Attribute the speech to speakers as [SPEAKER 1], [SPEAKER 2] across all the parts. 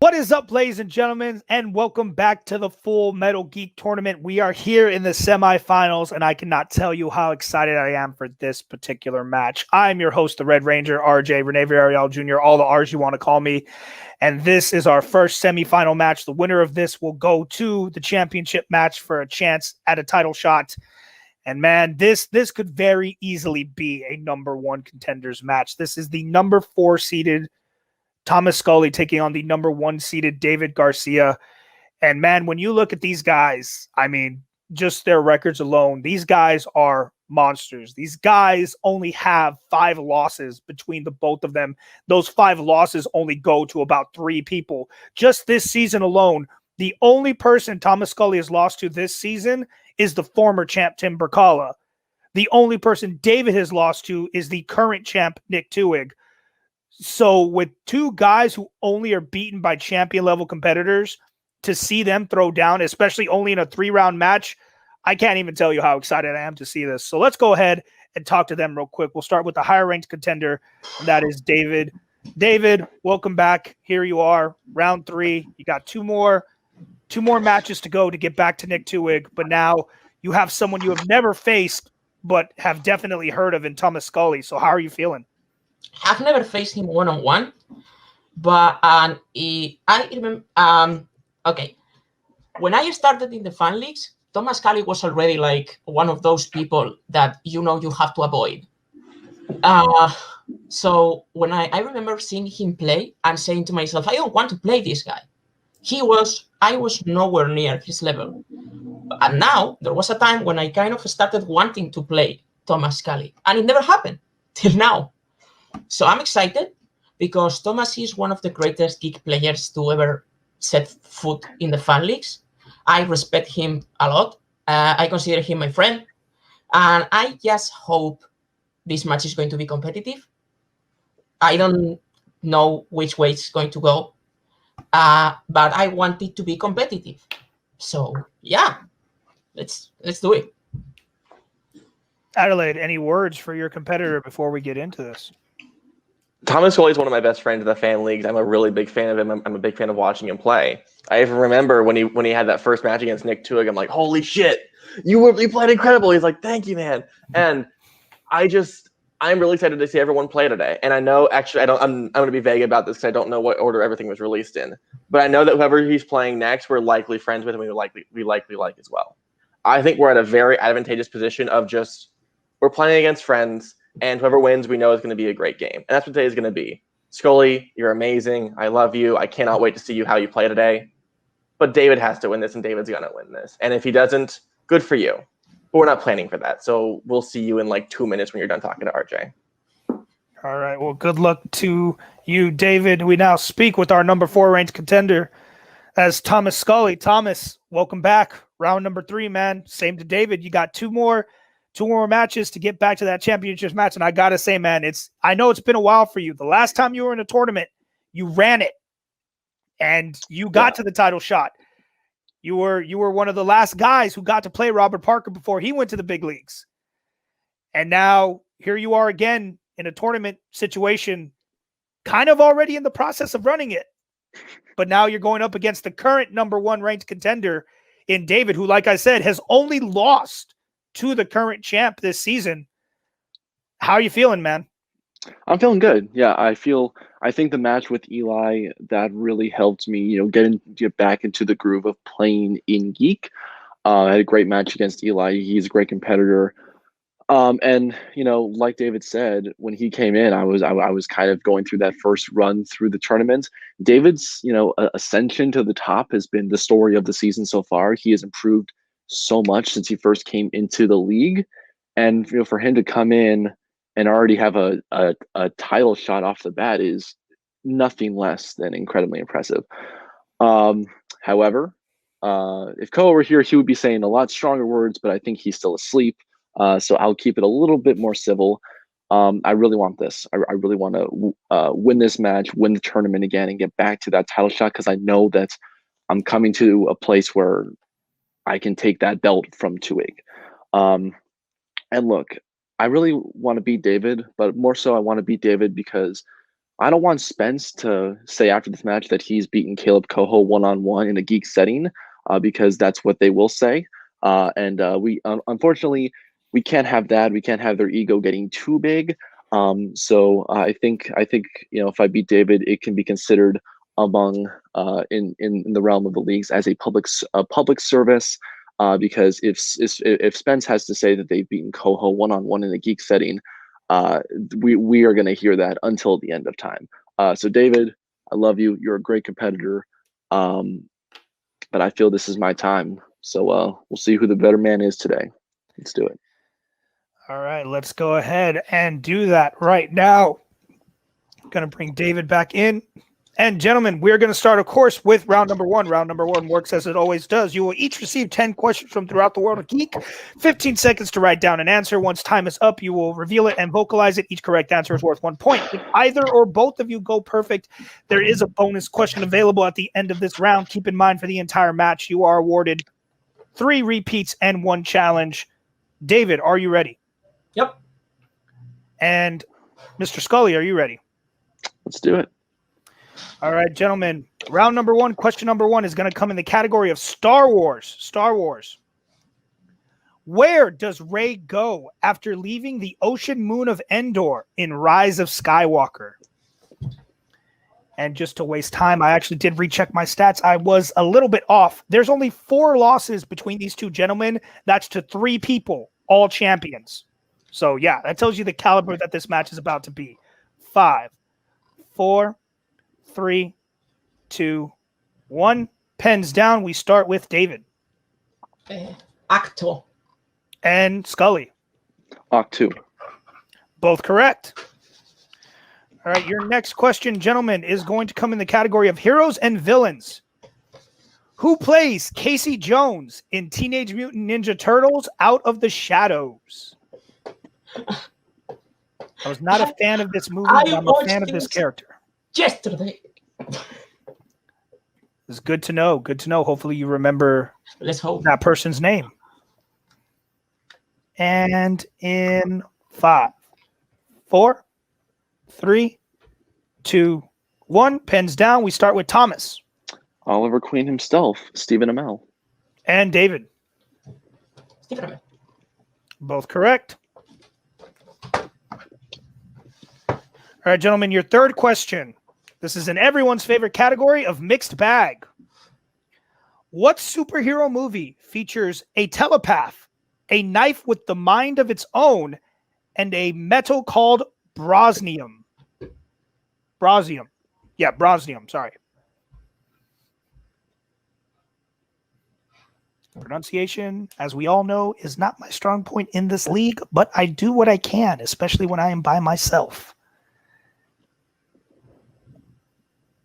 [SPEAKER 1] What is up, ladies and gentlemen, and welcome back to the Full Metal Geek Tournament. We are here in the semifinals, and I cannot tell you how excited I am for this particular match. I'm your host, the Red Ranger, RJ, Rene Villarreal Jr., all the R's you want to call me, and this is our first semifinal match. The winner of this will go to the championship match for a chance at a title shot. And man, this could very easily be a number one contenders match. This is the number 4 seeded Thomas Scully taking on the number 1 seeded David Garcia. And man, when you look at these guys, I mean, just their records alone, these guys are monsters. These guys only have 5 losses between the both of them. Those 5 losses only go to about 3 people. Just this season alone, the only person Thomas Scully has lost to this season is the former champ, Tim Berkala. The only person David has lost to is the current champ, Nick Tuig. So with 2 guys who only are beaten by champion level competitors, to see them throw down, especially only in a 3-round match, I can't even tell you how excited I am to see this. So let's go ahead and talk to them real quick. We'll start with the higher ranked contender, and that is David. David, welcome back. Here you are, round 3. You got two more matches to go to get back to Nick Tuig, but now you have someone you have never faced but have definitely heard of in Thomas Scully. So how are you feeling?
[SPEAKER 2] I've never faced him one-on-one, but I remember. Okay, when I started in the fan leagues, Thomas Scully was already like one of those people that you have to avoid. So when I remember seeing him play and saying to myself, I don't want to play this guy. I was nowhere near his level. And now there was a time when I kind of started wanting to play Thomas Scully, and it never happened till now. So I'm excited because Thomas is one of the greatest Geek players to ever set foot in the fan leagues. I respect him a lot. I consider him my friend. And I just hope this match is going to be competitive. I don't know which way it's going to go, but I want it to be competitive. So, yeah, let's do it.
[SPEAKER 1] Adelaide, any words for your competitor before we get into this?
[SPEAKER 3] Thomas Scully is one of my best friends in the fan leagues. I'm a really big fan of him. I'm a big fan of watching him play. I even remember when he had that first match against Nick Tuig, I'm like, holy shit, you played incredible. He's like, thank you, man. And I'm really excited to see everyone play today. And I know, actually, I'm going to be vague about this because I don't know what order everything was released in. But I know that whoever he's playing next, we're likely friends with, and we likely like as well. I think we're at a very advantageous position of just we're playing against friends. And whoever wins, we know is going to be a great game. And that's what today is going to be. Scully, you're amazing. I love you. I cannot wait to see how you play today. But David has to win this, and David's going to win this. And if he doesn't, good for you. But we're not planning for that. So we'll see you in like 2 minutes when you're done talking to RJ.
[SPEAKER 1] All right. Well, good luck to you, David. We now speak with our number 4 ranked contender as Thomas Scully. Thomas, welcome back. Round number 3, man. Same to David. You got two more matches to get back to that championship match. And I got to say, man, I know it's been a while for you. The last time you were in a tournament, you ran it and you got to the title shot. You were one of the last guys who got to play Robert Parker before he went to the big leagues. And now here you are again in a tournament situation, kind of already in the process of running it. But now you're going up against the current number 1 ranked contender in David, who, like I said, has only lost to the current champ this season. How are you feeling, man?
[SPEAKER 4] I'm feeling good. Yeah, I think the match with Eli, that really helped me, get back into the groove of playing in Geek. I had a great match against Eli. He's a great competitor. And like David said, when he came in, I was kind of going through that first run through the tournament. David's, ascension to the top has been the story of the season so far. He has improved so much since he first came into the league, and for him to come in and already have a title shot off the bat is nothing less than incredibly impressive. However, if Koa were here, he would be saying a lot stronger words, but I think he's still asleep, so I'll keep it a little bit more civil. I really want this. I really want to win this match, win the tournament again, and get back to that title shot, because I know that I'm coming to a place where I can take that belt from Tuig. And look, I really want to beat David, but more so I want to beat David because I don't want Spence to say after this match that he's beaten Caleb Coho one-on-one in a Geek setting, because that's what they will say. And we unfortunately we can't have that. We can't have their ego getting too big. So I think if I beat David, it can be considered among in the realm of the leagues as a public service. Because if Spence has to say that they've beaten Coho one-on-one in a Geek setting, we are going to hear that until the end of time. So David, I love you. You're a great competitor. But I feel this is my time. So we'll see who the better man is today. Let's do it.
[SPEAKER 1] All right, let's go ahead and do that right now. I'm going to bring David back in. And gentlemen, we're going to start, of course, with round number one. Round number one works as it always does. You will each receive 10 questions from throughout the world of Geek, 15 seconds to write down an answer. Once time is up, you will reveal it and vocalize it. Each correct answer is worth 1 point. If either or both of you go perfect, there is a bonus question available at the end of this round. Keep in mind, for the entire match, you are awarded 3 repeats and 1 challenge. David, are you ready?
[SPEAKER 2] Yep.
[SPEAKER 1] And Mr. Scully, are you ready?
[SPEAKER 4] Let's do it.
[SPEAKER 1] All right, gentlemen. Round number one, question number one is going to come in the category of Star Wars. Star Wars. Where does Rey go after leaving the ocean moon of Endor in Rise of Skywalker? And just to waste time, I actually did recheck my stats. I was a little bit off. There's only 4 losses between these two gentlemen. That's to 3 people, all champions. So, yeah, that tells you the caliber that this match is about to be. 5, 4, 3, 2, 1. Pens down. We start with David.
[SPEAKER 2] Acto.
[SPEAKER 1] And Scully.
[SPEAKER 4] Octu.
[SPEAKER 1] Both correct. All right, your next question, gentlemen, is going to come in the category of heroes and villains. Who plays Casey Jones in Teenage Mutant Ninja Turtles Out of the Shadows? I was not a fan of this movie, but I'm a fan of this character.
[SPEAKER 2] Yesterday.
[SPEAKER 1] It's good to know. Good to know. Hopefully you remember
[SPEAKER 2] Let's hope
[SPEAKER 1] that person's name. And in 5, 4, 3, 2, 1. Pens down. We start with Thomas.
[SPEAKER 4] Oliver Queen himself, Stephen Amell.
[SPEAKER 1] And David.
[SPEAKER 2] Stephen Amell.
[SPEAKER 1] Both correct. All right, gentlemen, your third question. This is in everyone's favorite category of mixed bag. What superhero movie features a telepath, a knife with the mind of its own, and a metal called bronzium? Bronzium. Yeah, bronzium, sorry. Pronunciation, as we all know, is not my strong point in this league, but I do what I can, especially when I am by myself.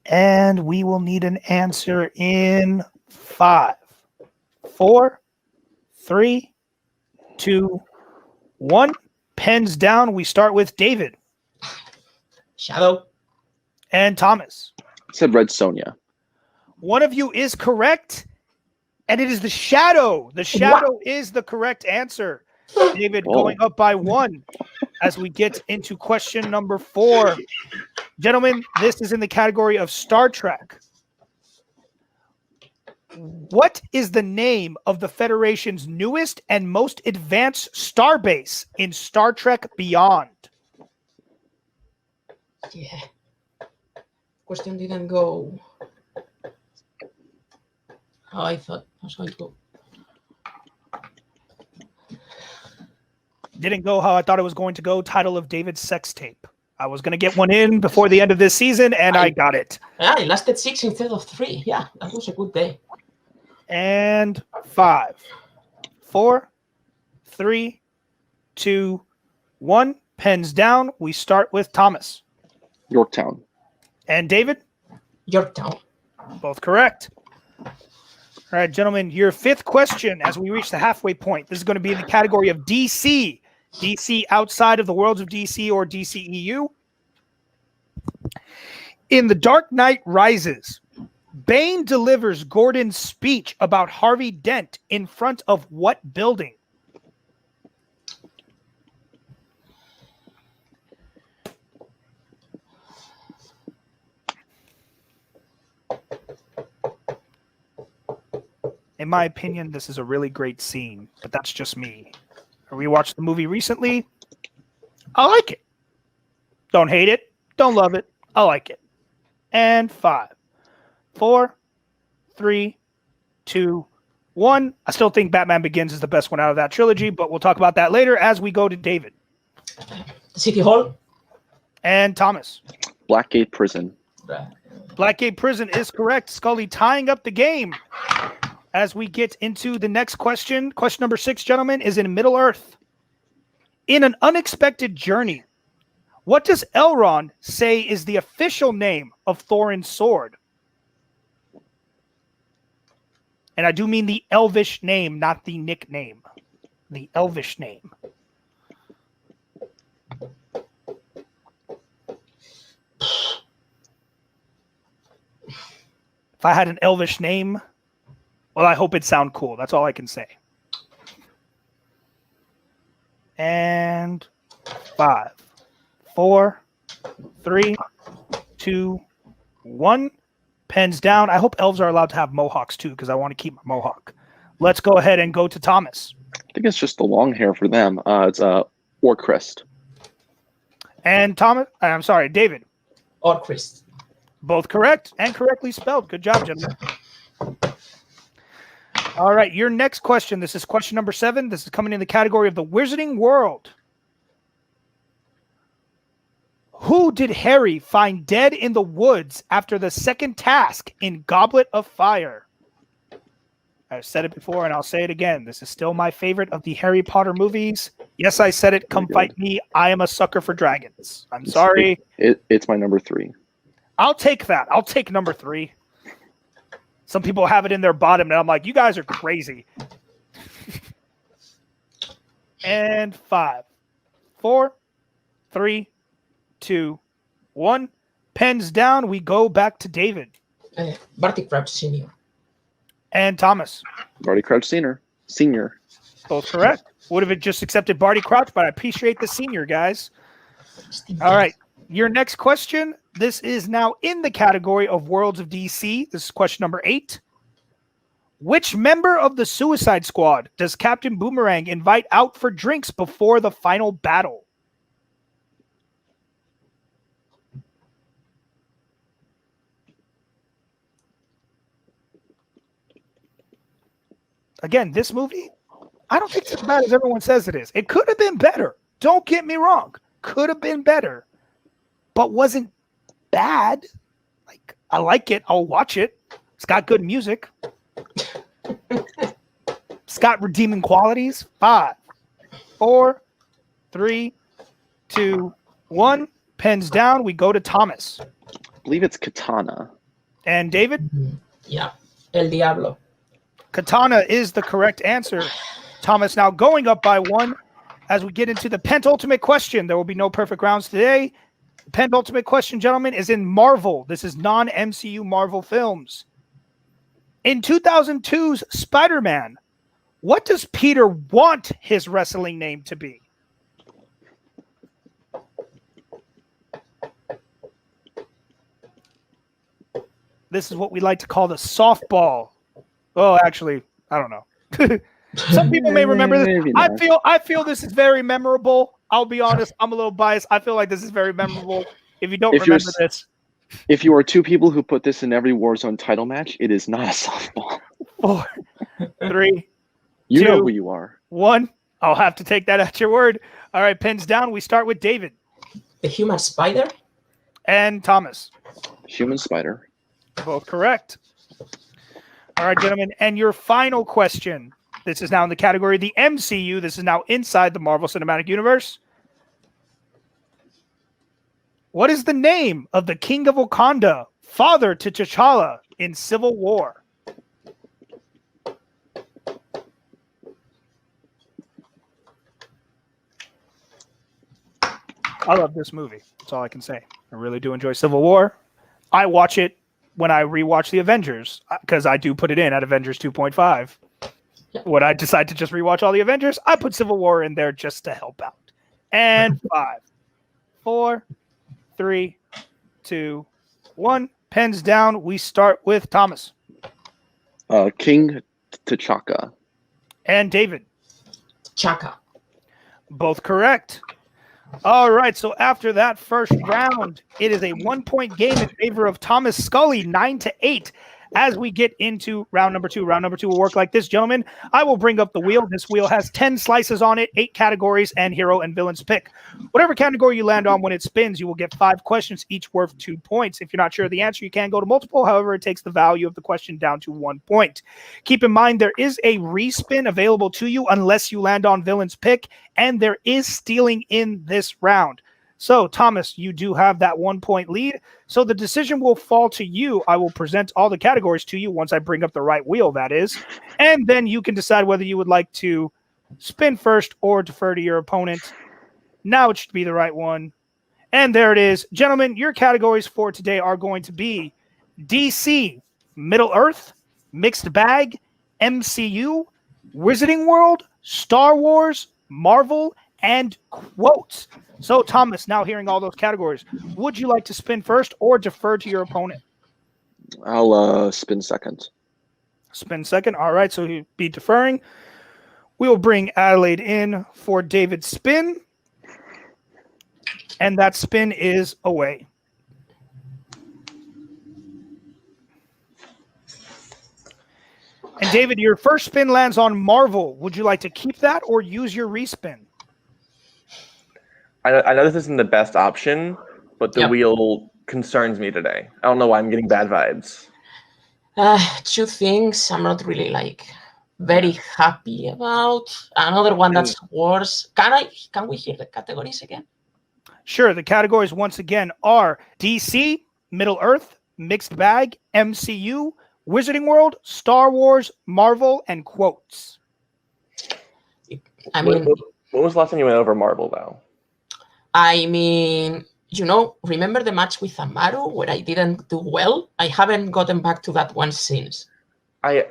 [SPEAKER 1] And we will need an answer in 5, 4, 3, 2, 1. Pens down. We start with David.
[SPEAKER 2] Shadow.
[SPEAKER 1] And Thomas.
[SPEAKER 4] I said Red Sonja.
[SPEAKER 1] One of you is correct, and it is the Shadow. The Shadow is the correct answer. David going up by 1 as we get into question number 4. Gentlemen, this is in the category of Star Trek. What is the name of the Federation's newest and most advanced starbase in Star Trek Beyond?
[SPEAKER 2] Yeah. Question didn't go how I thought it was going to go.
[SPEAKER 1] Didn't go how I thought it was going to go. Title of David's sex tape. I was going to get one in before the end of this season, and I got it.
[SPEAKER 2] Yeah, I lasted 6 instead of 3. Yeah, that was a good day.
[SPEAKER 1] And 5, 4, 3, 2, 1. Pens down. We start with Thomas.
[SPEAKER 4] Yorktown.
[SPEAKER 1] And David?
[SPEAKER 2] Yorktown.
[SPEAKER 1] Both correct. All right, gentlemen, your 5th question as we reach the halfway point. This is going to be in the category of DC. DC outside of the worlds of DC or DCEU. In The Dark Knight Rises, Bane delivers Gordon's speech about Harvey Dent in front of what building? In my opinion, this is a really great scene, but that's just me. I rewatched the movie recently. I like it. Don't hate it. Don't love it. I like it. And 5, 4, 3, 2, 1. I still think Batman Begins is the best one out of that trilogy, but we'll talk about that later as we go to David.
[SPEAKER 2] City Hall.
[SPEAKER 1] And Thomas.
[SPEAKER 4] Blackgate Prison.
[SPEAKER 1] Blackgate Prison is correct. Scully tying up the game. As we get into the next question, question number 6, gentlemen, is in Middle-earth. In an unexpected journey, what does Elrond say is the official name of Thorin's sword? And I do mean the elvish name, not the nickname. The elvish name. If I had an elvish name, well, I hope it sound cool. That's all I can say. And 5, 4, 3, 2, 1. Pens down. I hope elves are allowed to have mohawks too, because I want to keep my mohawk. Let's go ahead and go to Thomas.
[SPEAKER 4] I think it's just the long hair for them. It's Orcrest.
[SPEAKER 1] And Thomas, I'm sorry, David.
[SPEAKER 2] Orcrest.
[SPEAKER 1] Both correct and correctly spelled. Good job, gentlemen. All right, your next question. This is question number 7. This is coming in the category of the Wizarding World. Who did Harry find dead in the woods after the second task in Goblet of Fire? I've said it before and I'll say it again. This is still my favorite of the Harry Potter movies. Yes, I said it. Come fight me. I am a sucker for dragons. I'm sorry.
[SPEAKER 4] It's my number 3.
[SPEAKER 1] I'll take that. I'll take number 3. Some people have it in their bottom, and I'm like, you guys are crazy. And 5, 4, 3, 2, 1. Pens down. We go back to David.
[SPEAKER 2] Barty Crouch Sr.
[SPEAKER 1] And Thomas.
[SPEAKER 4] Barty Crouch Senior.
[SPEAKER 1] Both correct. Would have just accepted Barty Crouch, but I appreciate the senior, guys. All right. Your next question. This is now in the category of Worlds of DC. This is question number 8. Which member of the Suicide Squad does Captain Boomerang invite out for drinks before the final battle? Again, this movie, I don't think it's as bad as everyone says it is. It could have been better. Don't get me wrong. Could have been better, but wasn't bad. Like, I like it. I'll watch it. It's got good music. It's got redeeming qualities. 5, 4, 3, 2, 1. Pens down. We go to Thomas.
[SPEAKER 4] I believe it's Katana.
[SPEAKER 1] And David?
[SPEAKER 2] Yeah. El Diablo.
[SPEAKER 1] Katana is the correct answer. Thomas now going up by 1 as we get into the penultimate question. There will be no perfect rounds today. The penultimate question, gentlemen, is in Marvel. This is non-MCU Marvel films. In 2002's Spider-Man, what does Peter want his wrestling name to be? This is what we like to call the softball. Oh, actually, I don't know. Some people may remember this. I feel this is very memorable. I'll be honest. I'm a little biased. I feel like this is very memorable. If you don't remember this.
[SPEAKER 4] If you are 2 people who put this in every Warzone title match, it is not a softball.
[SPEAKER 1] 4, 3,
[SPEAKER 4] you
[SPEAKER 1] 2,
[SPEAKER 4] know who you are.
[SPEAKER 1] 1. I'll have to take that at your word. All right, pens down. We start with David.
[SPEAKER 2] The Human Spider.
[SPEAKER 1] And Thomas.
[SPEAKER 4] Human Spider.
[SPEAKER 1] Both correct. All right, gentlemen. And your final question. This is now in the category of the MCU. This is now inside the Marvel Cinematic Universe. What is the name of the King of Wakanda, father to T'Challa in Civil War? I love this movie. That's all I can say. I really do enjoy Civil War. I watch it when I rewatch the Avengers because I do put it in at Avengers 2.5. When I decide to just rewatch all the Avengers, I put Civil War in there just to help out. And 5, 4, 3, 2, 1. Pens down. We start with Thomas.
[SPEAKER 4] King T'Chaka.
[SPEAKER 1] And David.
[SPEAKER 2] Chaka.
[SPEAKER 1] Both correct. All right, so after that first round, it is a 1-point game in favor of Thomas Scully, 9-8. As we get into round number two will work like this, gentlemen. I will bring up the wheel. This wheel has 10 slices on it, 8 categories, and hero and villains pick. Whatever category you land on when it spins, you will get 5 questions, each worth 2 points. If you're not sure of the answer, you can go to multiple. However, it takes the value of the question down to 1 point. Keep in mind, there is a respin available to you unless you land on villains pick, and there is stealing in this round. So, Thomas, you do have that 1-point lead. So the decision will fall to you. I will present all the categories to you once I bring up the right wheel, that is. And then you can decide whether you would like to spin first or defer to your opponent. Now it should be the right one. And there it is. Gentlemen, your categories for today are going to be DC, Middle Earth, Mixed Bag, MCU, Wizarding World, Star Wars, Marvel, and quotes. So, Thomas, now hearing all those categories, would you like to spin first or defer to your opponent?
[SPEAKER 4] I'll spin second.
[SPEAKER 1] Spin second. All right, so he'll be deferring. We will bring Adelaide in for David's spin. And that spin is away. And David, your first spin lands on Marvel. Would you like to keep that or use your respin?
[SPEAKER 3] I know this isn't the best option, but the wheel concerns me today. I don't know why I'm getting bad vibes.
[SPEAKER 2] 2 things I'm not really very happy about. Another one that's worse. Can we hear the categories again?
[SPEAKER 1] Sure. The categories once again are DC, Middle Earth, Mixed Bag, MCU, Wizarding World, Star Wars, Marvel, and quotes.
[SPEAKER 2] I mean,
[SPEAKER 3] when was the last time you went over Marvel, though?
[SPEAKER 2] I mean, remember the match with Amaru where I didn't do well? I haven't gotten back to that one since.
[SPEAKER 3] Maybe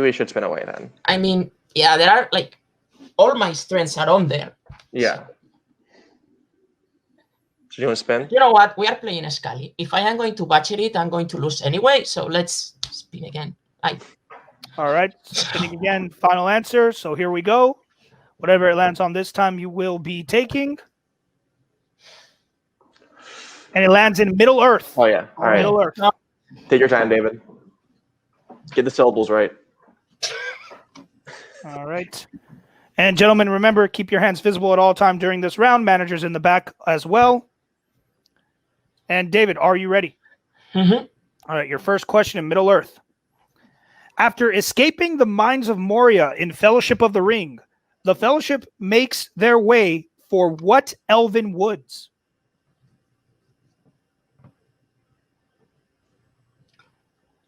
[SPEAKER 3] we should spin away then.
[SPEAKER 2] I mean, yeah, there are all my strengths are on there.
[SPEAKER 3] Yeah. So you want to spin?
[SPEAKER 2] You know what? We are playing a Scully. If I am going to butcher it, I'm going to lose anyway. So let's spin again.
[SPEAKER 1] All right. Spinning again. Final answer. So here we go. Whatever it lands on this time, you will be taking. And it lands in Middle Earth.
[SPEAKER 3] Oh, yeah. All right.
[SPEAKER 1] Middle Earth.
[SPEAKER 3] Take your time, David. Get the syllables right.
[SPEAKER 1] All right. And gentlemen, remember, keep your hands visible at all time during this round. Managers in the back as well. And David, are you ready?
[SPEAKER 2] Mm-hmm.
[SPEAKER 1] All right. Your first question in Middle Earth. After escaping the mines of Moria in Fellowship of the Ring, the Fellowship makes their way for what elven woods?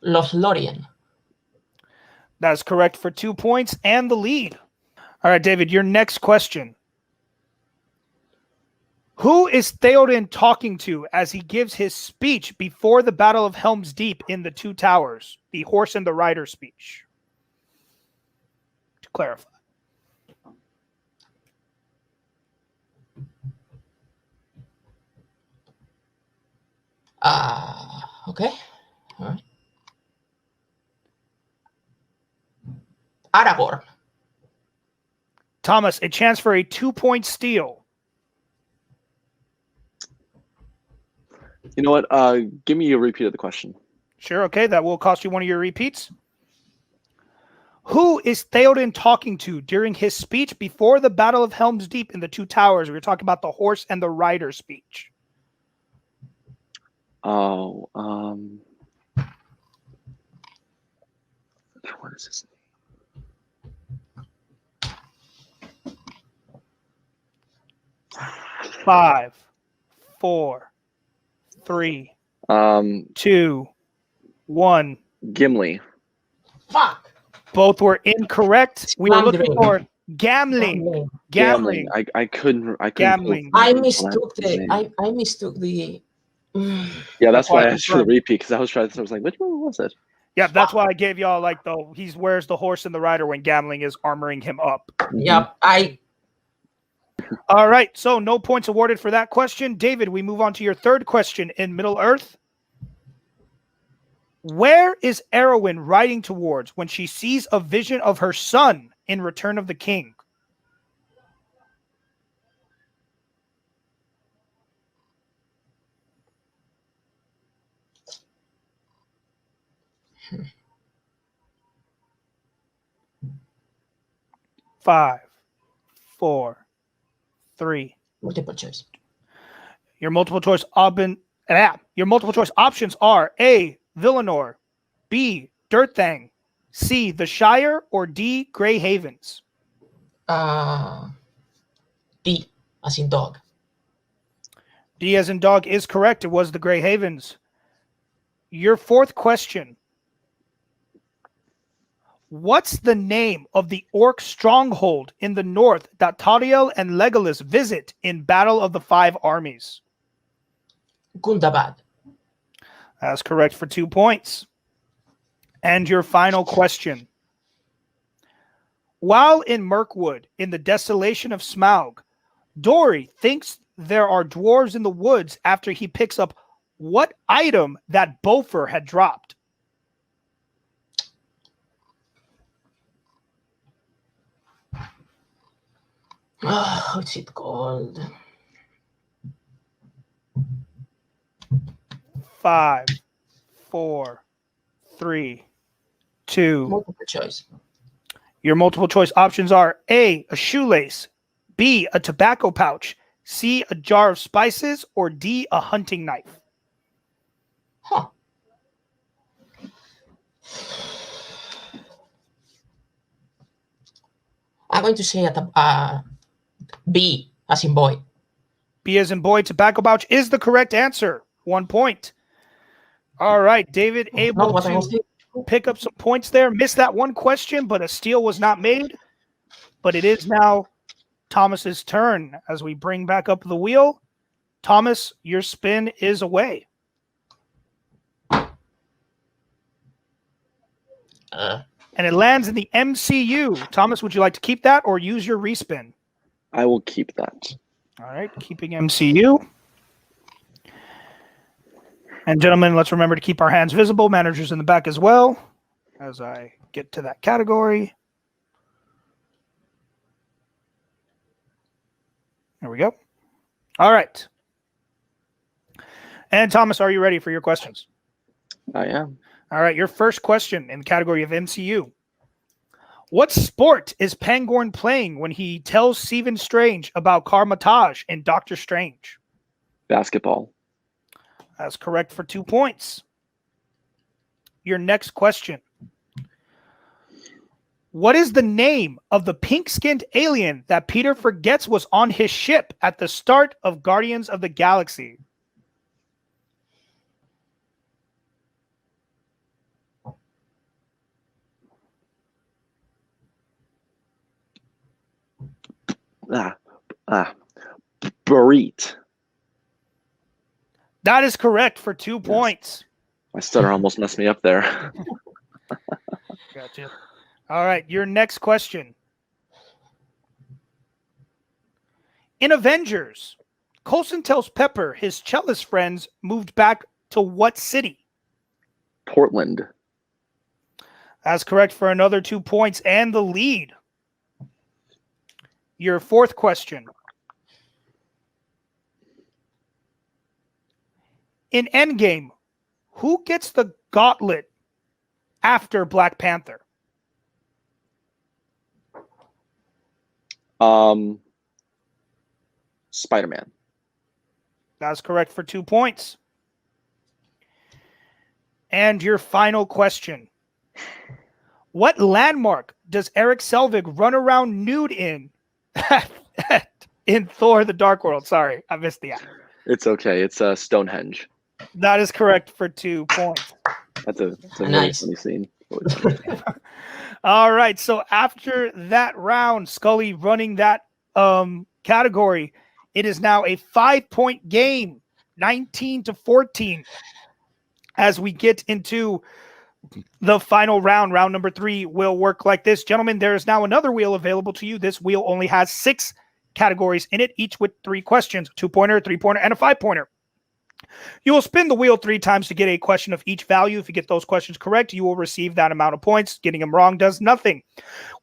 [SPEAKER 2] Lothlorien.
[SPEAKER 1] That is correct for 2 points and the lead. All right, David, your next question. Who is Theoden talking to as he gives his speech before the Battle of Helm's Deep in the Two Towers? The horse and the rider speech. To clarify.
[SPEAKER 2] Okay. All right. Aragorn.
[SPEAKER 1] Thomas, a chance for a 2-point steal.
[SPEAKER 4] You know what? Give me a repeat of the question.
[SPEAKER 1] Sure, okay. That will cost you one of your repeats. Who is Theoden talking to during his speech before the Battle of Helm's Deep in the Two Towers? We were talking about the horse and the rider speech.
[SPEAKER 4] Oh, what is this?
[SPEAKER 1] 5, 4, 3, 2, 1.
[SPEAKER 4] Gimli.
[SPEAKER 2] Fuck.
[SPEAKER 1] Both were incorrect. We were looking for gambling. Gambling.
[SPEAKER 4] I couldn't.
[SPEAKER 1] Gambling.
[SPEAKER 2] I mistook the.
[SPEAKER 4] Yeah, that's why I asked for the repeat because I was like, which one was it?
[SPEAKER 1] Yeah, that's why I gave y'all he wears the horse and the rider when gambling is armoring him up.
[SPEAKER 2] Yep,
[SPEAKER 1] All right, so no points awarded for that question. David, we move on to your third question in Middle Earth. Where is Erwin riding towards when she sees a vision of her son in Return of the King? Five, four, three.
[SPEAKER 2] Multiple choice.
[SPEAKER 1] Your multiple choice options are A, Villanor, B, Dirtthang, C, the Shire, or D, Grey Havens.
[SPEAKER 2] D, as in dog.
[SPEAKER 1] D as in dog is correct. It was the Grey Havens. Your fourth question. What's the name of the orc stronghold in the north that Tauriel and Legolas visit in Battle of the Five Armies?
[SPEAKER 2] Gundabad.
[SPEAKER 1] That's correct for 2 points. And your final question. While in Mirkwood, in the desolation of Smaug, Dory thinks there are dwarves in the woods after he picks up what item that Beaufort had dropped?
[SPEAKER 2] What's it called?
[SPEAKER 1] 5, 4, 3, 2.
[SPEAKER 2] Multiple choice.
[SPEAKER 1] Your multiple choice options are A, a shoelace, B, a tobacco pouch, C, a jar of spices, or D, a hunting knife.
[SPEAKER 2] Huh. I'm going to say B, as in boy.
[SPEAKER 1] B as in boy, tobacco pouch is the correct answer. 1 point. All right, David, able
[SPEAKER 2] Not what I was
[SPEAKER 1] to
[SPEAKER 2] thinking.
[SPEAKER 1] pick up some points there. Missed that one question, but a steal was not made. But it is now Thomas's turn as we bring back up the wheel. Thomas, your spin is away. And it lands in the MCU. Thomas, would you like to keep that or use your respin?
[SPEAKER 4] I will keep that.
[SPEAKER 1] All right, keeping MCU. And gentlemen, let's remember to keep our hands visible. Managers in the back as well, as I get to that category. There we go. All right. And Thomas, are you ready for your questions?
[SPEAKER 4] I am.
[SPEAKER 1] All right, your first question in the category of MCU. What sport is Pangorn playing when he tells Stephen Strange about Karmatage in Doctor Strange?
[SPEAKER 4] Basketball.
[SPEAKER 1] That's correct for 2 points. Your next question. What is the name of the pink-skinned alien that Peter forgets was on his ship at the start of Guardians of the Galaxy?
[SPEAKER 4] Barit.
[SPEAKER 1] That is correct for 2 points.
[SPEAKER 4] My stutter almost messed me up there.
[SPEAKER 1] Gotcha. All right, your next question. In Avengers, Coulson tells Pepper his cellist friends moved back to what city?
[SPEAKER 4] Portland.
[SPEAKER 1] That's correct for another 2 points and the lead. Your fourth question. In Endgame, who gets the gauntlet after Black Panther?
[SPEAKER 4] Spider-Man.
[SPEAKER 1] That's correct for 2 points. And your final question. What landmark does Eric Selvig run around nude in in Thor the Dark World? Sorry, I missed the app.
[SPEAKER 4] It's okay. It's Stonehenge.
[SPEAKER 1] That is correct for 2 points.
[SPEAKER 4] That's a
[SPEAKER 2] Nice.
[SPEAKER 4] really funny scene.
[SPEAKER 1] All right. So after that round, Scully running that category, it is now a 5-point game, 19-14. As we get into the final round, round number 3 will work like this. Gentlemen, there is now another wheel available to you. This wheel only has 6 categories in it, each with 3 questions, a 2-pointer, a 3-pointer, and a 5-pointer. You will spin the wheel 3 times to get a question of each value. If you get those questions correct, you will receive that amount of points. Getting them wrong does nothing.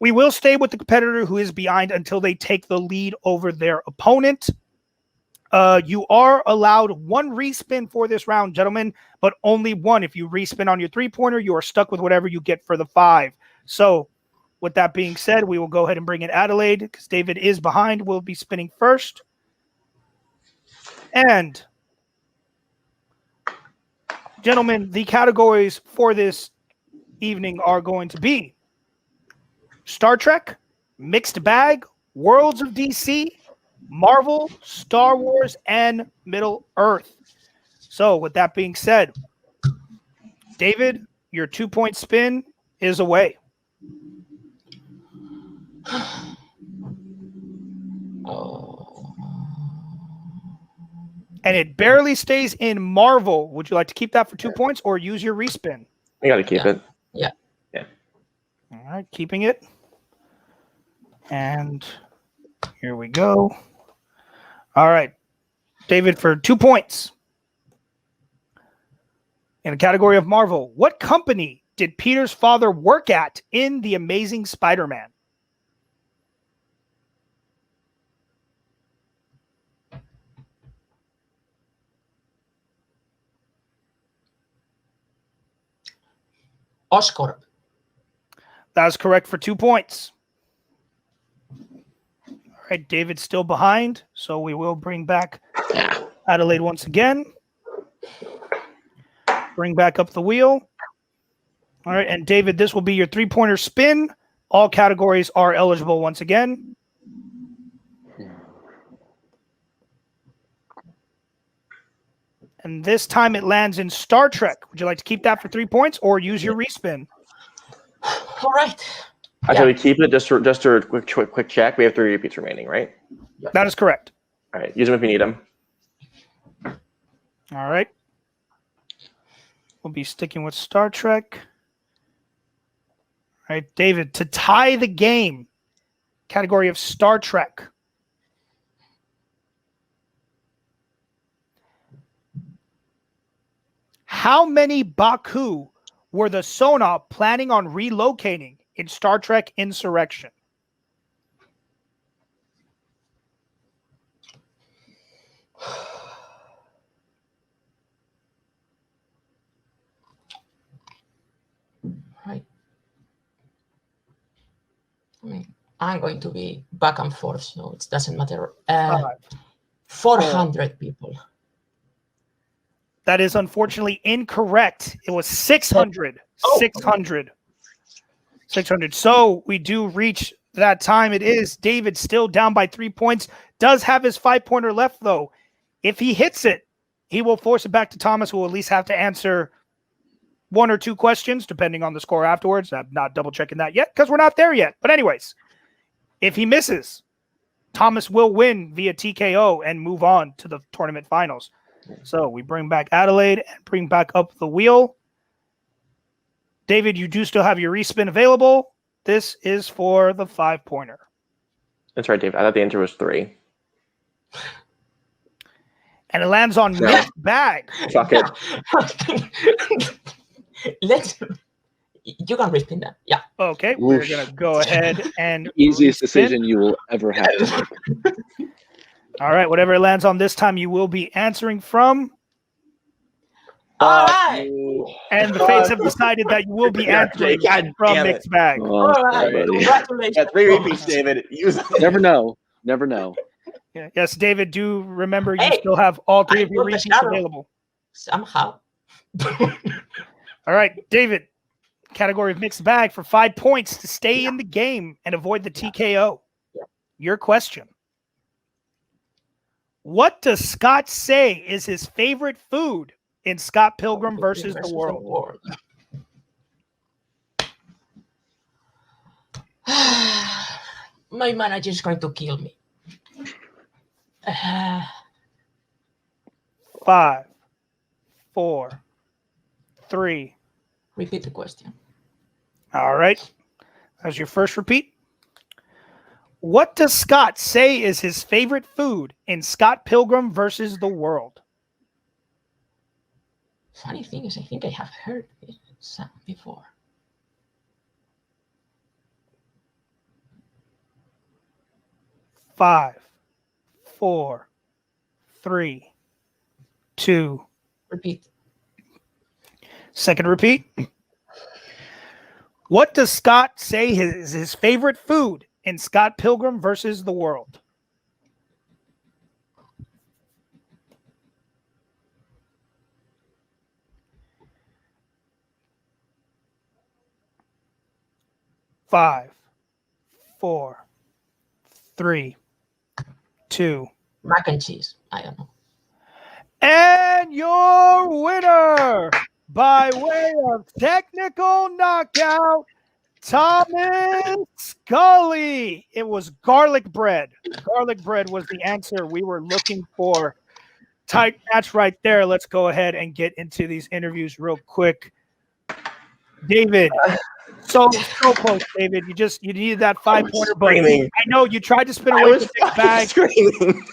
[SPEAKER 1] We will stay with the competitor who is behind until they take the lead over their opponent. You are allowed 1 respin for this round, gentlemen, but only 1. If you respin on your 3-pointer, you are stuck with whatever you get for the 5. So, with that being said, we will go ahead and bring in Adelaide because David is behind. We'll be spinning first. And, gentlemen, the categories for this evening are going to be Star Trek, Mixed Bag, Worlds of DC, Marvel, Star Wars, and Middle Earth. So, with that being said, David, your 2-point spin is away. And it barely stays in Marvel. Would you like to keep that for 2 points or use your respin?
[SPEAKER 3] I got to keep it.
[SPEAKER 2] Yeah.
[SPEAKER 1] All right, keeping it. And here we go. All right, David, for 2 points. In the category of Marvel, what company did Peter's father work at in The Amazing Spider-Man?
[SPEAKER 2] Oscorp.
[SPEAKER 1] That is correct for 2 points. All right, David's still behind, so we will bring back Adelaide once again. Bring back up the wheel. All right, and David, this will be your 3-pointer spin. All categories are eligible once again. And this time it lands in Star Trek. Would you like to keep that for 3 points or use your respin?
[SPEAKER 2] All right.
[SPEAKER 3] Actually, we keep it just for a quick check. We have 3 repeats remaining, right?
[SPEAKER 1] That is correct.
[SPEAKER 3] All right, use them if you need them.
[SPEAKER 1] All right. We'll be sticking with Star Trek. All right, David, to tie the game, category of Star Trek. How many Baku were the Sona planning on relocating in Star Trek Insurrection?
[SPEAKER 2] Right. I mean, I'm going to be back and forth, so it doesn't matter. 400 people.
[SPEAKER 1] That is unfortunately incorrect. It was 600.
[SPEAKER 2] Oh.
[SPEAKER 1] 600. 600. So we do reach that time. It is David still down by 3 points. Does have his 5-pointer left, though. If he hits it, he will force it back to Thomas, who will at least have to answer 1 or 2 questions, depending on the score afterwards. I'm not double-checking that yet because we're not there yet. But anyways, if he misses, Thomas will win via TKO and move on to the tournament finals. So we bring back Adelaide and bring back up the wheel. David, you do still have your respin available. This is for the 5-pointer.
[SPEAKER 3] That's right, Dave. I thought the answer was 3.
[SPEAKER 1] And it lands on mixed bag.
[SPEAKER 3] Fuck it.
[SPEAKER 2] You can respin that. Yeah.
[SPEAKER 1] Okay, we're going to go ahead and
[SPEAKER 4] Easiest
[SPEAKER 1] respin.
[SPEAKER 4] decision you will ever have to make.
[SPEAKER 1] All right, whatever it lands on this time, you will be answering from.
[SPEAKER 2] All right.
[SPEAKER 1] And the fates have decided that you will be answering
[SPEAKER 3] God
[SPEAKER 1] from
[SPEAKER 3] damn it.
[SPEAKER 1] mixed bag.
[SPEAKER 4] Oh,
[SPEAKER 2] All right.
[SPEAKER 4] buddy.
[SPEAKER 2] Congratulations.
[SPEAKER 3] Yeah, 3 repeats, David. Use them.
[SPEAKER 4] Never know. Never know.
[SPEAKER 1] Yeah. Yes, David, do remember you
[SPEAKER 2] Hey,
[SPEAKER 1] still have all 3
[SPEAKER 2] I
[SPEAKER 1] of your
[SPEAKER 2] got the
[SPEAKER 1] repeats
[SPEAKER 2] shadow.
[SPEAKER 1] available.
[SPEAKER 2] Somehow.
[SPEAKER 1] All right, David, category of mixed bag for 5 points to stay in the game and avoid the TKO.
[SPEAKER 2] Yeah.
[SPEAKER 1] Your question. What does Scott say is his favorite food in Scott Pilgrim versus the World?
[SPEAKER 2] My manager is going to kill me.
[SPEAKER 1] 5, 4, 3.
[SPEAKER 2] Repeat the question.
[SPEAKER 1] All right. That's your first repeat. What does Scott say is his favorite food in Scott Pilgrim versus the World?
[SPEAKER 2] Funny thing is, I think I have heard this song before.
[SPEAKER 1] Five, 4, 3, 2.
[SPEAKER 2] Repeat.
[SPEAKER 1] Second repeat. What does Scott say is his favorite food in Scott Pilgrim versus the World? Five, 4, 3, 2.
[SPEAKER 2] Mac and cheese. I don't know.
[SPEAKER 1] And your winner by way of technical knockout, Thomas Scully. It was garlic bread. Garlic bread was the answer we were looking for. Tight match right there. Let's go ahead and get into these interviews real quick. David, so close, David. You needed that 5-pointer, but I know you tried to spin away the big bag.
[SPEAKER 3] Screaming.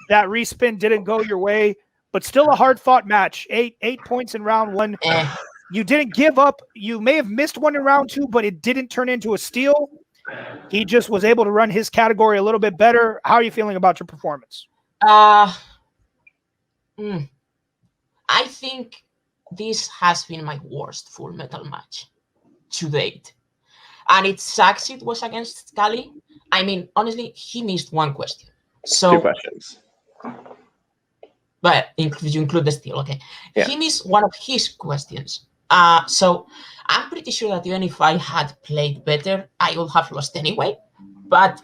[SPEAKER 1] That respin didn't go your way, but still a hard-fought match. 8 points in round 1. You didn't give up. You may have missed one in round 2, but it didn't turn into a steal. He just was able to run his category a little bit better. How are you feeling about your performance?
[SPEAKER 2] I think this has been my worst Full Metal match to date. And it sucks it was against Scully. I mean, honestly, he missed one question. So
[SPEAKER 3] 2 questions.
[SPEAKER 2] But if you include the steal, okay.
[SPEAKER 3] Yeah.
[SPEAKER 2] He missed one of his questions. So I'm pretty sure that even if I had played better, I would have lost anyway. But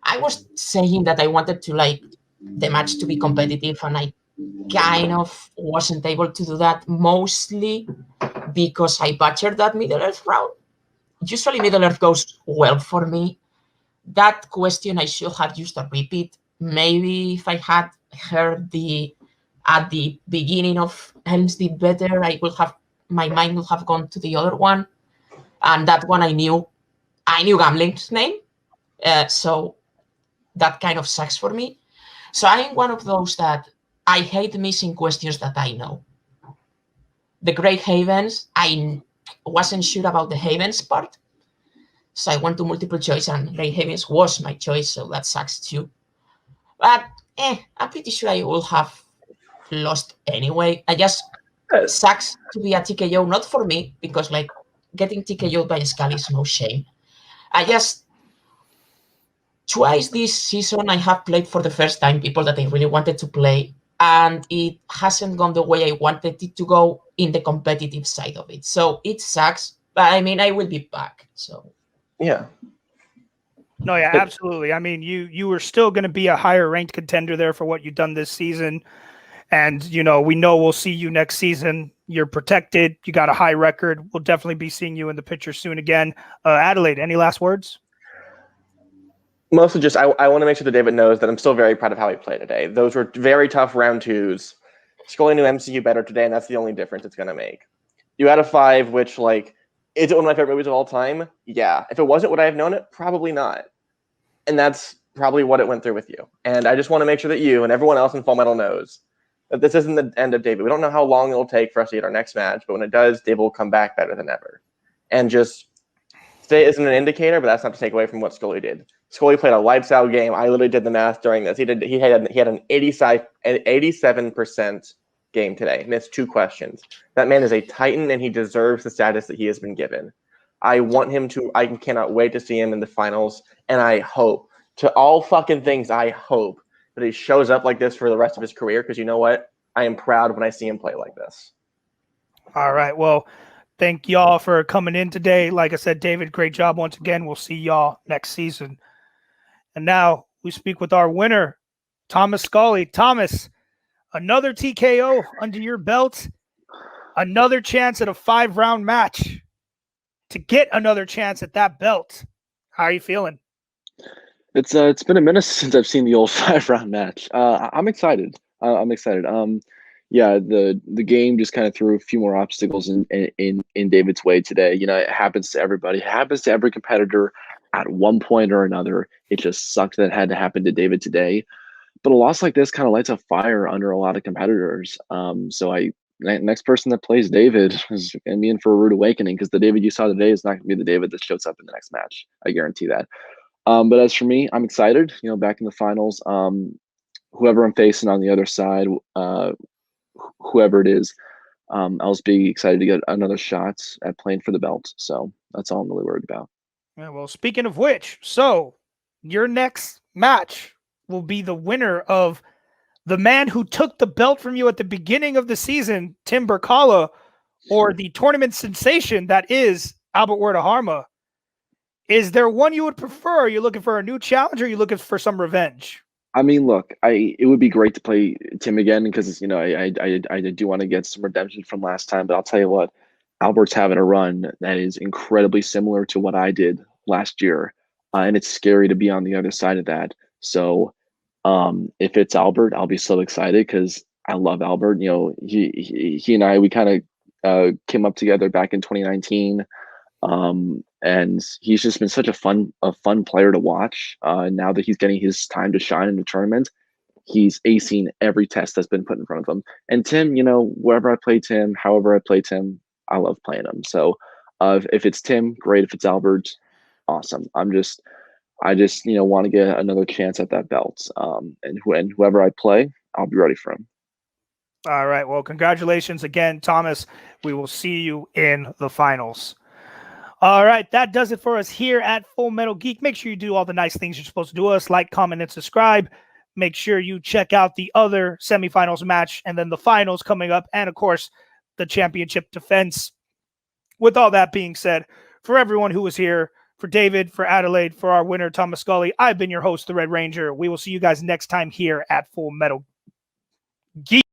[SPEAKER 2] I was saying that I wanted to like the match to be competitive, and I kind of wasn't able to do that, mostly because I butchered that Middle Earth round. Usually Middle Earth goes well for me. That question I should have used a repeat. Maybe if I had heard at the beginning of Helm's Deep better, my mind would have gone to the other one. And that one I knew Gamling's name. So that kind of sucks for me. So I'm one of those that I hate missing questions that I know. The Great Havens, I wasn't sure about the Havens part. So I went to multiple choice, and Great Havens was my choice, so that sucks too. But I'm pretty sure I will have lost anyway. I just sucks to be a TKO, not for me, because like getting TKO'd by Scully is no shame. I just twice this season I have played for the first time people that I really wanted to play, and it hasn't gone the way I wanted it to go in the competitive side of it. So it sucks, but I mean I will be back. So
[SPEAKER 3] yeah.
[SPEAKER 1] No, yeah, absolutely. I mean, you were still going to be a higher ranked contender there for what you've done this season. And, we know we'll see you next season. You're protected. You got a high record. We'll definitely be seeing you in the picture soon again. Adelaide, any last words?
[SPEAKER 3] Mostly just I want to make sure that David knows that I'm still very proud of how he played today. Those were very tough round 2s. Scully knew MCU better today, and that's the only difference it's going to make. You had a 5, which, like, is it one of my favorite movies of all time? Yeah. If it wasn't, would I have known it? Probably not. And that's probably what it went through with you. And I just want to make sure that you and everyone else in Full Metal knows that this isn't the end of David. We don't know how long it'll take for us to get our next match, but when it does, David will come back better than ever. And just today isn't an indicator, but that's not to take away from what Scully did. Scully played a lights out game. I literally did the math during this. He had an 87% game today. Missed 2 questions. That man is a titan, and he deserves the status that he has been given. I want him to. I cannot wait to see him in the finals, and I hope, to all fucking things, I hope that he shows up like this for the rest of his career, because you know what? I am proud when I see him play like this.
[SPEAKER 1] All right. Well, thank y'all for coming in today. Like I said, David, great job once again. We'll see y'all next season. And now we speak with our winner, Thomas Scully. Thomas, another TKO under your belt, another chance at a 5-round match to get another chance at that belt. How are you feeling?
[SPEAKER 4] It's been a minute since I've seen the old 5-round match. I'm excited. I'm excited. Yeah, the game just kind of threw a few more obstacles in David's way today. It happens to everybody. It happens to every competitor at one point or another. It just sucked that it had to happen to David today. But a loss like this kind of lights a fire under a lot of competitors. So I next person that plays David is going to be in for a rude awakening, because the David you saw today is not going to be the David that shows up in the next match. I guarantee that. But as for me, I'm excited. Back in the finals, whoever I'm facing on the other side, whoever it is, I'll just be excited to get another shot at playing for the belt. So that's all I'm really worried about.
[SPEAKER 1] Yeah, well, speaking of which, so your next match will be the winner of the man who took the belt from you at the beginning of the season, Tim Berkala, or the tournament sensation that is Albert Werder. Is there one you would prefer? Are you looking for a new challenge, or are you looking for some revenge?
[SPEAKER 4] I mean, look, it would be great to play Tim again, because I do want to get some redemption from last time. But I'll tell you what, Albert's having a run that is incredibly similar to what I did last year, and it's scary to be on the other side of that. So, if it's Albert, I'll be so excited, because I love Albert. He and I, we kind of came up together back in 2019. And he's just been such a fun player to watch. Now that he's getting his time to shine in the tournament, he's acing every test that's been put in front of him. And Tim, wherever I play Tim, however I play Tim, I love playing him. So if it's Tim, great. If it's Albert, awesome. I just want to get another chance at that belt. And whoever I play, I'll be ready for him.
[SPEAKER 1] All right. Well, congratulations again, Thomas. We will see you in the finals. All right, that does it for us here at Full Metal Geek. Make sure you do all the nice things you're supposed to do us, like, comment, and subscribe. Make sure you check out the other semifinals match and then the finals coming up, and, of course, the championship defense. With all that being said, for everyone who was here, for David, for Adelaide, for our winner, Thomas Scully, I've been your host, the Red Ranger. We will see you guys next time here at Full Metal Geek.